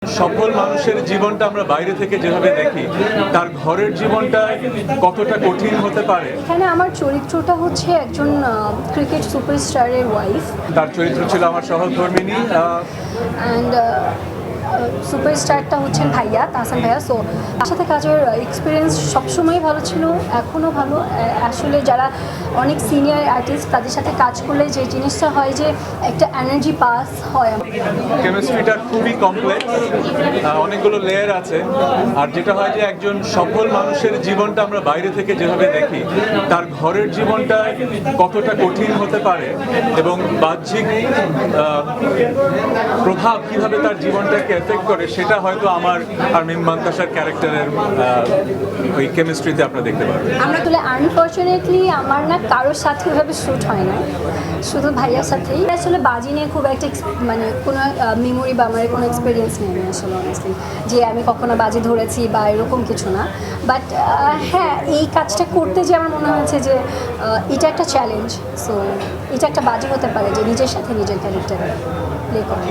সফল মানুষের জীবনটা আমরা বাইরে থেকে যেভাবে দেখি, তার ঘরের জীবনটা কতটা কঠিন হতে পারে। এখানে আমার চরিত্রটা হচ্ছে একজন ক্রিকেট সুপারস্টারের ওয়াইফ। তার চরিত্র ছিল আমার সহধর্মিণী। অ্যান্ড সুপারস্টারটা হচ্ছেন ভাইয়া, তাহসান ভাইয়া। সো তার সাথে কাজের এক্সপিরিয়েন্স সবসময় ভালো ছিল, এখনও ভালো। আসলে যারা অনেক সিনিয়র আর্টিস্ট তাদের সাথে কাজ করলে যে জিনিসটা হয় যে একটা এনার্জি পাস হয়। কেমিস্ট্রিটা খুবই কমপ্লেক্স, অনেকগুলো লেয়ার আছে। আর যেটা হয় যে একজন সফল মানুষের জীবনটা আমরা বাইরে থেকে যেভাবে দেখি, তার ঘরের জীবনটা কতটা কঠিন হতে পারে এবং বাহ্যিক প্রভাব কিভাবে তার জীবনটাকে এফেক্ট করে, সেটা হয়তো আমার আর মিম মান্তাসার ক্যারেক্টারের ওই কেমিস্ট্রিতে আপনারা দেখতে পারবেন। আমরা আসলে আনফর্চুনেটলি আমার না কারোর সাথে ওইভাবে শ্যুট হয় না, শুধু ভাইয়ার সাথেই। আসলে বাজি নিয়ে খুব একটা মানে কোনো মেমোরি বা আমার কোনো এক্সপিরিয়েন্স নেই আমি আসলে অনেস্টলি, যে আমি কখনো বাজি ধরেছি বা এরকম কিছু না। বাট হ্যাঁ, এই কাজটা করতে যে আমার মনে হয়েছে যে এটা একটা চ্যালেঞ্জ। সো এটা একটা বাজি হতে পারে যে নিজের সাথে নিজের ক্যারেক্টারে প্লে করা।